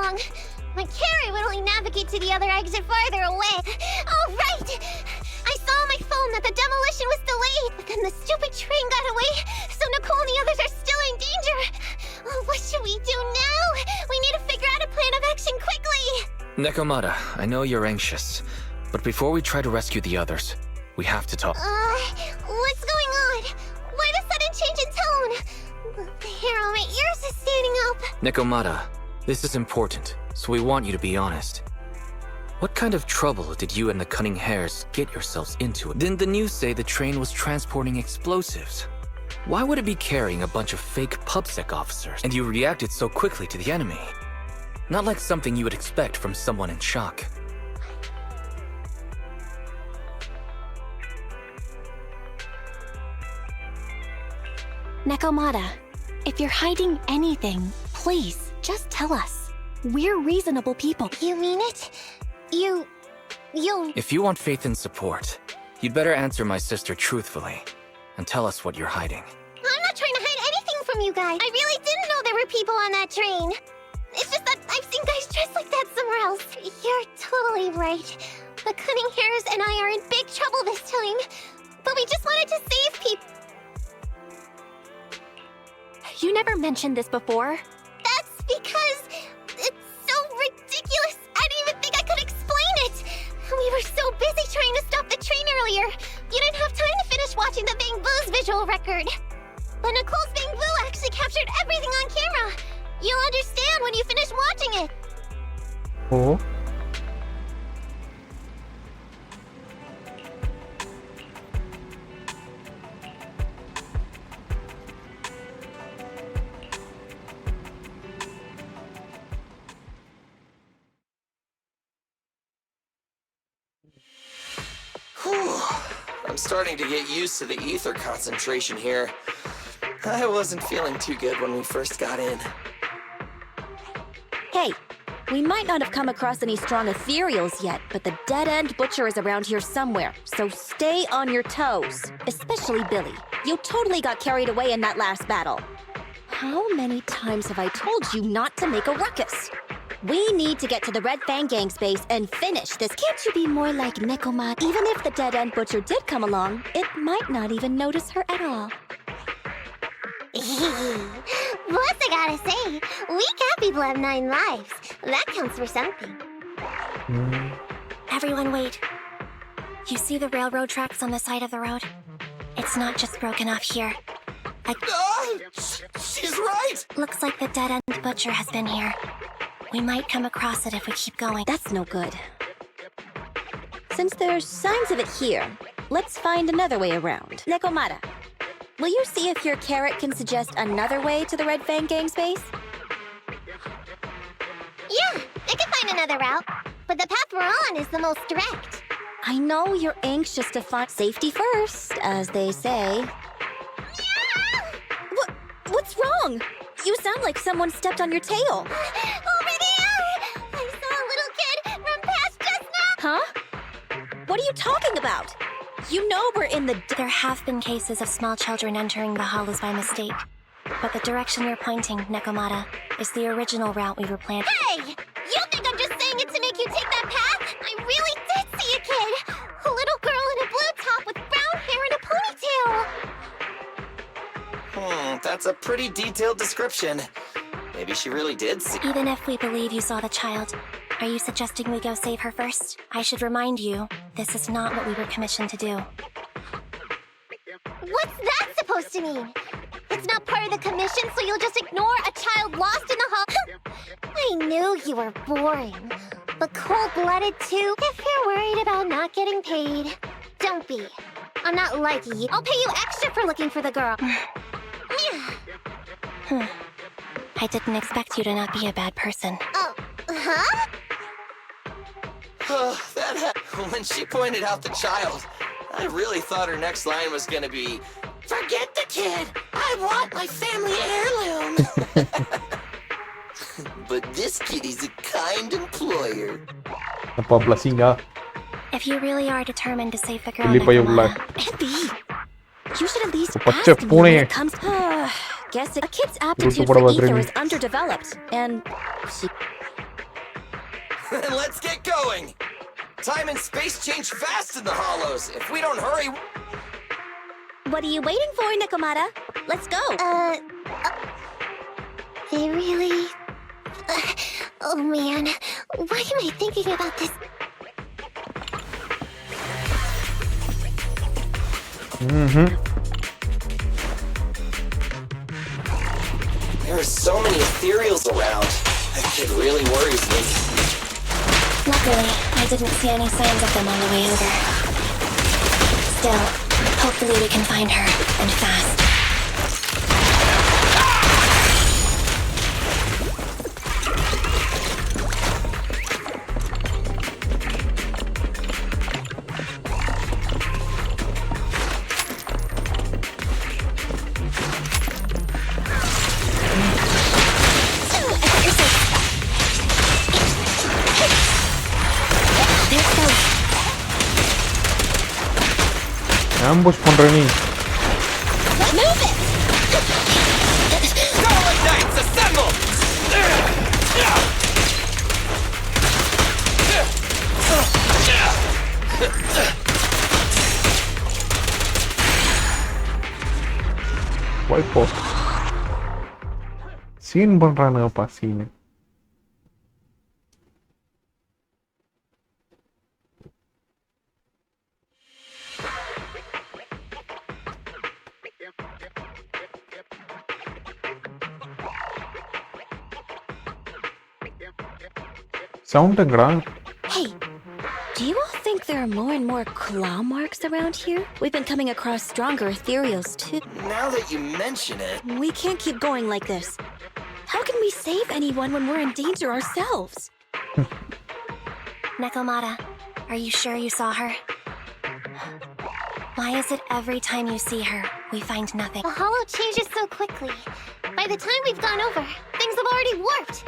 along. My carrot would only navigate to the other exit farther away. Oh, right! I saw on my phone that the demolition was delayed, but then the stupid train got away, so Nicole and the others are still in danger. Oh, what should we do now? We need to figure out a plan of action quickly! Nekomata, I know you're anxious, but before we try to rescue the others, we have to talk. What's going on? Why the sudden change in tone? The hair on my ears is standing up. Nekomata, this is important, so we want you to be honest. What kind of trouble did you and the cunning hares get yourselves into? Didn't the news say the train was transporting explosives? Why would it be carrying a bunch of fake PubSec officers? And you reacted so quickly to the enemy. Not like something you would expect from someone in shock. Nekomata, if you're hiding anything, please, just tell us. We're reasonable people. You mean it? You... If you want faith and support, you'd better answer my sister truthfully and tell us what you're hiding. I'm not trying to hide anything from you guys. I really didn't know there were people on that train. It's just that I've seen guys dressed like that somewhere else. You're totally right. The cunning hares and I are in big trouble this time. But we just wanted to save people. You never mentioned this before. That's because it's so ridiculous. I didn't even think I could explain it. We were so busy trying to stop the train earlier. You didn't have time to finish watching the Bang Boo's visual record. But Nicole's Bang Boo actually captured everything on camera. You'll understand when you finish watching it. Oh. I'm starting to get used to the ether concentration here. I wasn't feeling too good when we first got in. Hey, we might not have come across any strong ethereals yet, but the dead-end butcher is around here somewhere, so stay on your toes. Especially Billy. You totally got carried away in that last battle. How many times have I told you not to make a ruckus? We need to get to the Red Fang gang space and finish this. Can't you be more like Nekomata? Even if the dead-end butcher did come along, it might not even notice her at all. Plus, I gotta say, we cat people have 9 lives. That counts for something. Everyone wait. You see the railroad tracks on the side of the road? It's not just broken off here. She's right! Looks like the dead-end butcher has been here. We might come across it if we keep going. That's no good. Since there's signs of it here, let's find another way around. Nekomata, will you see if your carrot can suggest another way to the Red Fang gang space? Yeah, I can find another route. But the path we're on is the most direct. I know you're anxious to find safety first, as they say. What's wrong? You sound like someone stepped on your tail. Over there! I saw a little kid run past just now! Huh? What are you talking about? You know we're in the... There have been cases of small children entering the hollows by mistake. But the direction you're pointing, Nekomata, is the original route we were planning. Hey! You think I'm just saying it to make you take that path? I really did see a kid! A little girl in a blue top with brown hair and a ponytail! That's a pretty detailed description. Maybe she really did see... Even if we believe you saw the child, are you suggesting we go save her first? I should remind you, this is not what we were commissioned to do. What's that supposed to mean? It's not part of the commission, so you'll just ignore a child lost in the hall? I knew you were boring. But cold-blooded too, if you're worried about not getting paid. Don't be. I'm not like you. I'll pay you extra for looking for the girl. I didn't expect you to not be a bad person. Oh, huh? When she pointed out the child, I really thought her next line was gonna be, "Forget the kid! I want my family heirloom!" But this kitty's a kind employer. Napaplasing If you really are determined to save the girl, Pilih pa yung black. Abby, you should at least Pacek ask me po when eh. it comes... Guess a kid's Betul aptitude pada for baterai ether ni. is underdeveloped, and she Then let's get going. Time and space change fast in the hollows. If we don't hurry... What are you waiting for, Nekomata? Let's go. They really... oh man, why am I thinking about this? There are so many ethereals around. That kid really worries me. Luckily, I didn't see any signs of them on the way over. Still, hopefully we can find her, and fast. Ambush பண்ற நீ. Starlight Knights, assemble! Wipe out. Scene பண்றானுங்கப்பா scene. சவுண்டுங்கடா. Hey, do you all think there are more and more claw marks around here? We've been coming across stronger ethereals too. Now that you mention it... We can't keep going like this. How can we save anyone when we're in danger ourselves? Nekomata, are you sure you saw her? Why is it every time you see her, we find nothing? The hollow changes so quickly. By the time we've gone over, things have already warped.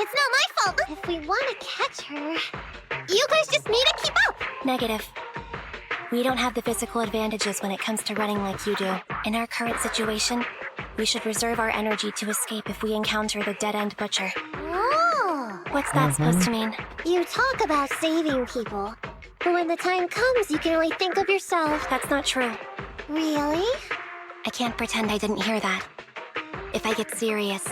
It's not my fault. If we want to catch her, you guys just need to keep up. Negative. We don't have the physical advantages when it comes to running like you do. In our current situation, we should reserve our energy to escape if we encounter the dead-end butcher. Oh. What's that supposed to mean? You talk about saving people, but when the time comes, you can only think of yourself. That's not true. Really? I can't pretend I didn't hear that. If I get serious,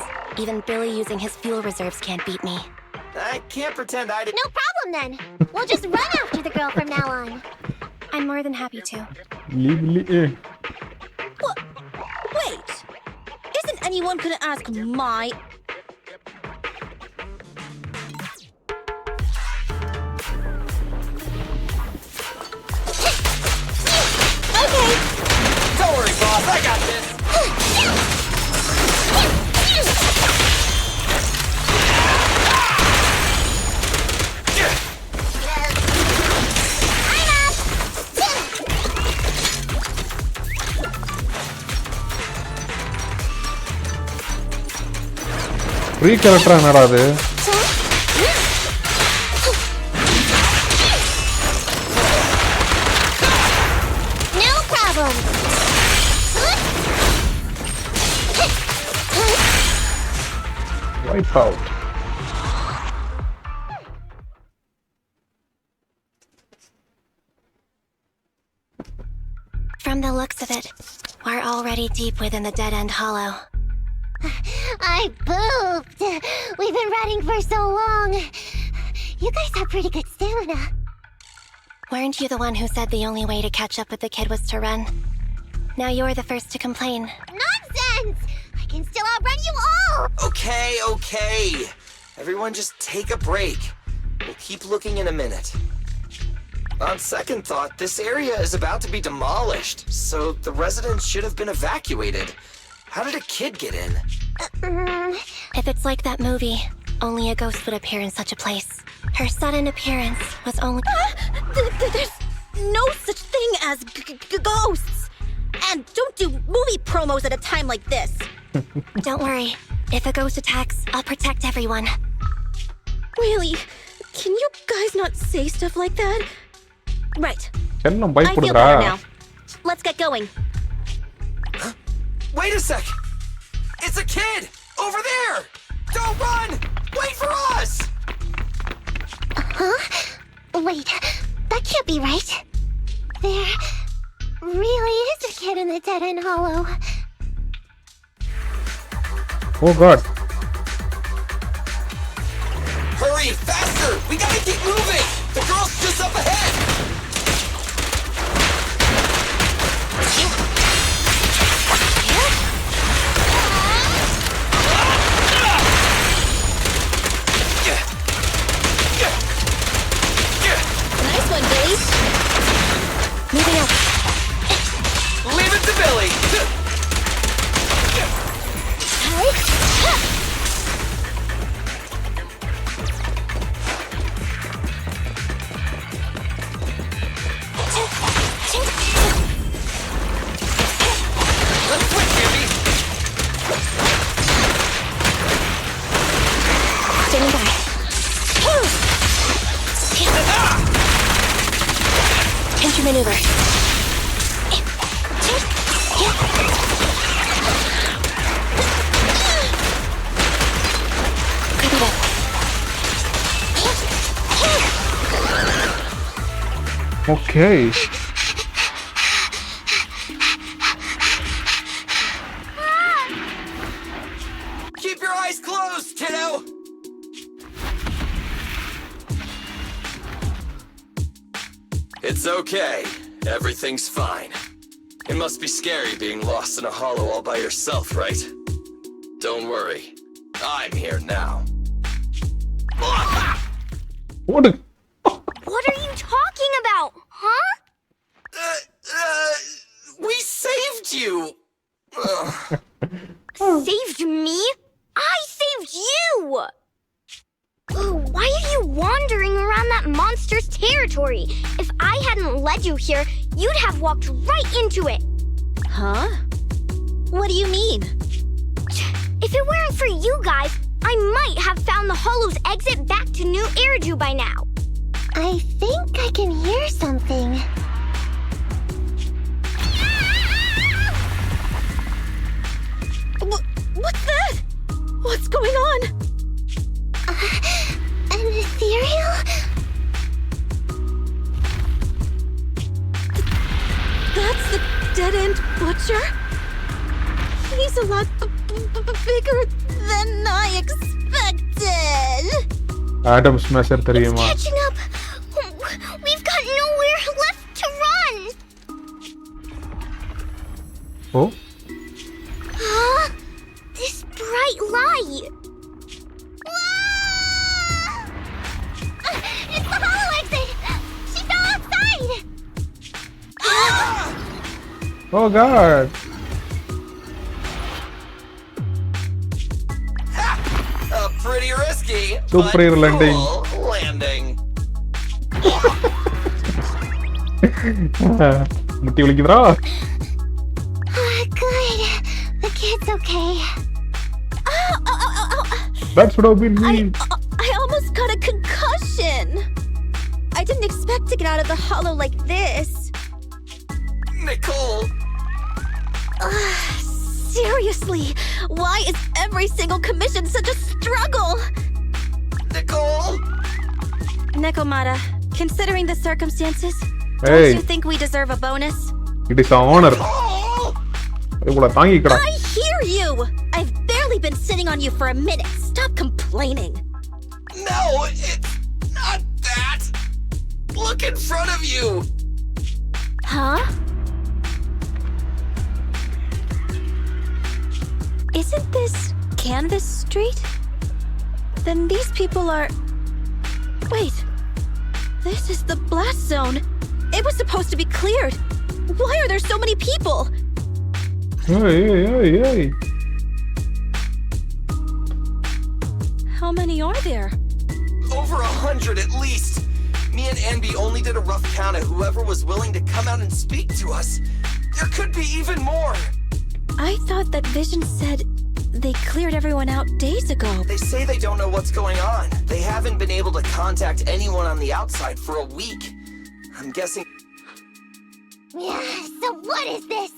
even Billy using his fuel reserves can't beat me. I can't pretend I didn't... No problem then. We'll just run after the girl from now on. I'm more than happy to. What? Wait! Isn't anyone gonna ask my... Okay. Don't worry, boss. I got this. Free கேரக்டரா என்னடா அது? No problem. Vibe out. From the looks of it, we're already deep within the dead-end hollow. I pooped. We've been running for so long. You guys have pretty good stamina. Weren't you the one who said the only way to catch up with the kid was to run? Now you're the first to complain. Nonsense! I can still outrun you all! Okay. Everyone just take a break. We'll keep looking in a minute. On second thought, this area is about to be demolished, so the residents should have been evacuated. How did a kid get in? If it's like that movie, only a ghost would appear in such a place. Her sudden appearance was only... There's no such thing as ghosts! And don't do movie promos at a time like this! Don't worry. If a ghost attacks, I'll protect everyone. Really? Can you guys not say stuff like that? Right. செல்லம் I feel பயப்படுதுடா. better now. Let's get going. Wait a sec! It's a kid! Over there! Don't run! Wait for us! be right. There really is a kid in the dead-end hollow. Oh god. Hurry, faster! We gotta keep moving! The girl's just up ahead! Nice one, Billy. Moving up. Leave it to Billy! Let's switch, Andy! Standing by. Counter-maneuver. Copy that. Okay. Keep your eyes closed, kiddo! It's okay. Everything's fine. It must be scary being lost in a hollow all by yourself, right? Don't worry. I'm here now. What? What are you talking about, huh? We saved you! Saved me? I saved you! Why are you wandering around that monster's territory? If I hadn't led you here, you'd have walked right into it. Huh? What do you mean? If it weren't for you guys, I might have found the hollow's exit back to New Eridu by now. I think I can hear something. What's that? What's going on? An ethereal? That's the dead-end butcher? He's a lot bigger than I expected. Adam Smasher தெரியுமா? Catching up. We've got nowhere left to run. Oh. Huh? This bright light. It's the hollow exit. She fell outside. Oh god. Pretty risky, Super but landing. cool landing. முட்டி வலிக்குதுடா. Good. The kid's okay. That should have been me. I almost got a concussion. I didn't expect to get out of the hollow like this. Nicole! Seriously, why is every single commission such a struggle? Nicole! Nekomata, considering the circumstances, Hey. don't you think we deserve a bonus? It is an honor. Oh! இவ்வளவு தாங்கிக்கடா. I hear you! I've barely been sitting on you for a minute. Stop complaining. No, it's not that! Look in front of you! Huh? Isn't this Canvas Street? Then these people are... Wait. This is the blast zone. It was supposed to be cleared. Why are there so many people? Hey. How many are there? Over 100 at least! Me and Anby only did a rough count of whoever was willing to come out and speak to us. There could be even more! I thought that Vision said they cleared everyone out days ago. They say they don't know what's going on. They haven't been able to contact anyone on the outside for a week. I'm guessing... Yeah, so what is this?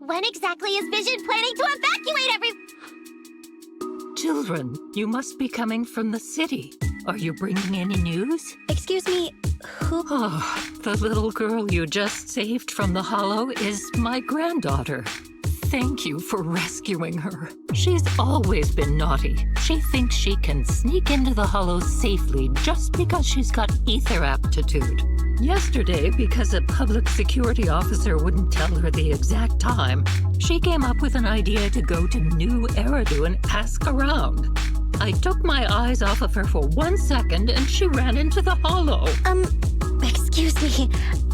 When exactly is Vision planning to evacuate every... Children, you must be coming from the city. Are you bringing any news? Excuse me, Who? Oh, the little girl you just saved from the hollow is my granddaughter. Thank you for rescuing her. She's always been naughty. She thinks she can sneak into the hollow safely just because she's got ether aptitude. Yesterday, because a public security officer wouldn't tell her the exact time, she came up with an idea to go to New Eridu and ask around. I took my eyes off of her for 1 second and she ran into the hollow. Excuse me,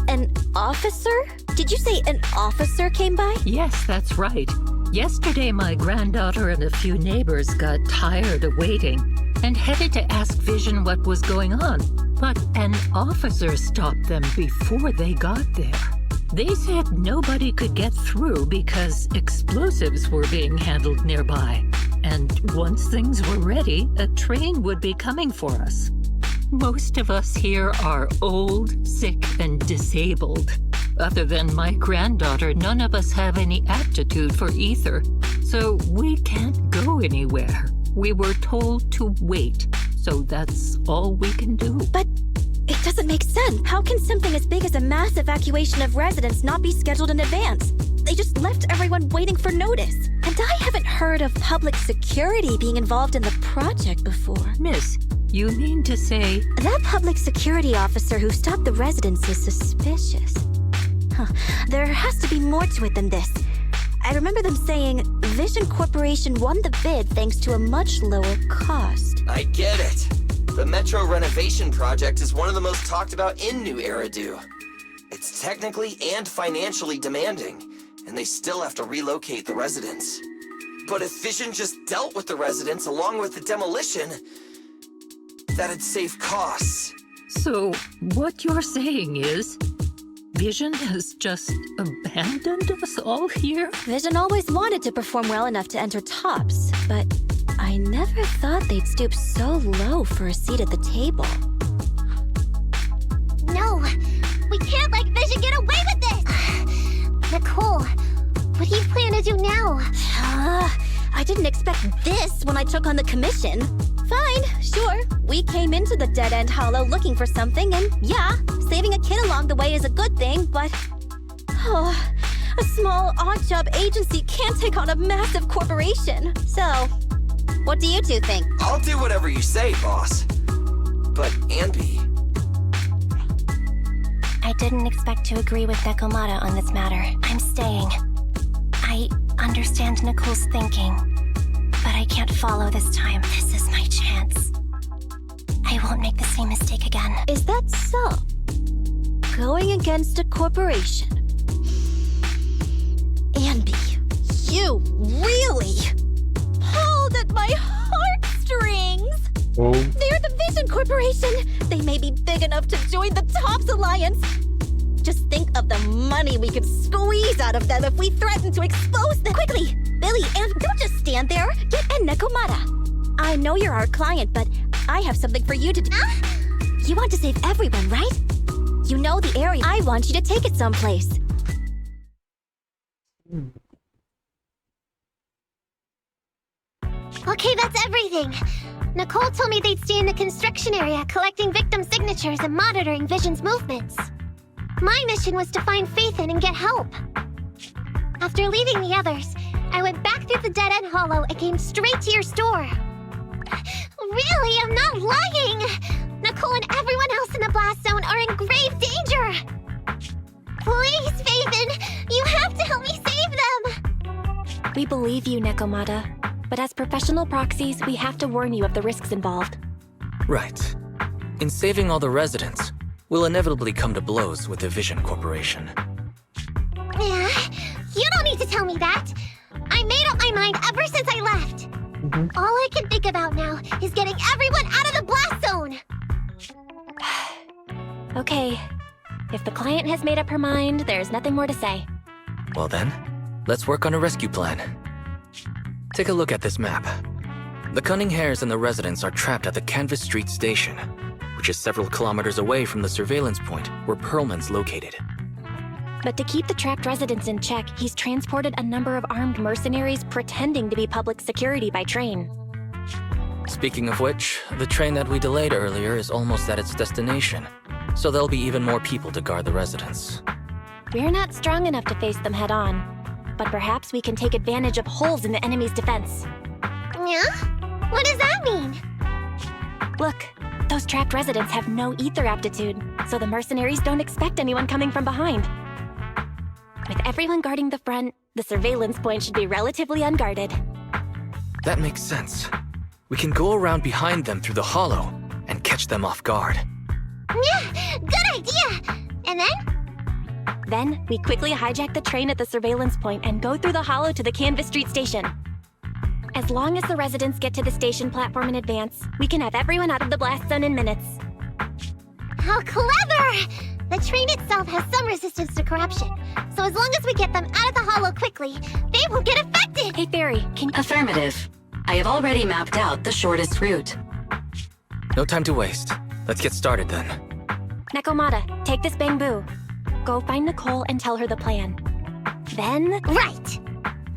an officer? Did you say an officer came by? Yes, that's right. Yesterday, my granddaughter and a few neighbors got tired of waiting and headed to ask Vision what was going on. But an officer stopped them before they got there. They said nobody could get through because explosives were being handled nearby. And once things were ready, a train would be coming for us. Most of us here are old, sick, and disabled. Other than my granddaughter, none of us have any aptitude for ether, so we can't go anywhere. We were told to wait, so that's all we can do. But it doesn't make sense. How can something as big as a mass evacuation of residents not be scheduled in advance? They just left everyone waiting for notice. And I haven't heard of public security being involved in the project before. Miss, you mean to say... That public security officer who stopped the residents is suspicious. There has to be more to it than this. I remember them saying Vision Corporation won the bid thanks to a much lower cost. I get it. The Metro renovation project is one of the most talked about in New Eridu. It's technically and financially demanding, and they still have to relocate the residents. But if Vision just dealt with the residents along with the demolition, that'd save costs. So, what you're saying is... Vision has just abandoned us all here? Vision always wanted to perform well enough to enter tops, but I never thought they'd stoop so low for a seat at the table. No, we can't let Vision get away with this! Nicole, what do you plan to do now? I didn't expect this when I took on the commission. Fine, sure. We came into the dead-end hollow looking for something, and yeah, saving a kid along the way is a good thing, but... a small odd-job agency can't take on a massive corporation. So, what do you two think? I'll do whatever you say, boss. But, Anby... I didn't expect to agree with Nekomata on this matter. I'm staying. I understand Nicole's thinking, but I can't follow this time. This is my chance. I won't make the same mistake again. Is that so? Going against a corporation. Anby, you really pulled at my heartstrings! Oh, They're the Vision Corporation! They may be big enough to join the Tops Alliance! Just think of the money we could squeeze out of them if we threaten to expose them! Quickly! Billy, and don't just stand there! Get in, Nekomata! I know you're our client, but I have something for you to do. You want to save everyone, right? You know the area. I want you to take it someplace. Okay, that's everything. Nicole told me they'd stay in the construction area, collecting victim signatures and monitoring Vision's movements. My mission was to find Faithin and get help. After leaving the others, I went back through the dead-end hollow and came straight to your store. Really, I'm not lying! Nicole and everyone else in the blast zone are in grave danger! Please, Faithin, you have to help me save them! We believe you, Nekomata, but as professional proxies, we have to warn you of the risks involved. Right. In saving all the residents, we'll inevitably come to blows with the Vision Corporation. Yeah, you don't need to tell me that. I made up my mind ever since I left. All I can think about now is getting everyone out of the blast zone. Okay. If the client has made up her mind, there's nothing more to say. Well then, let's work on a rescue plan. Take a look at this map. The Cunning Hares and the residents are trapped at the Canvas Street station, which is several kilometers away from the surveillance point where Perlman's located. But to keep the trapped residents in check, he's transported a number of armed mercenaries pretending to be public security by train. Speaking of which, the train that we delayed earlier is almost at its destination, So there'll be even more people to guard the residence. We're not strong enough to face them head on, but perhaps we can take advantage of holes in the enemy's defense. Yeah? What does that mean? Look, those trapped residents have no ether aptitude, so the mercenaries don't expect anyone coming from behind. With everyone guarding the front, the surveillance point should be relatively unguarded. That makes sense. We can go around behind them through the hollow and catch them off guard. Yeah, good idea! And then? Then, we quickly hijack the train at the surveillance point and go through the hollow to the Canvas Street station. As long as the residents get to the station platform in advance, we can have everyone out of the blast zone in minutes. How clever! The train itself has some resistance to corruption, so as long as we get them out of the hollow quickly, they won't get affected! Hey, Fairy, can you... Affirmative. I have already mapped out the shortest route. No time to waste. Let's get started then. Nekomata, take this bamboo. Go find Nicole and tell her the plan. Then... Right!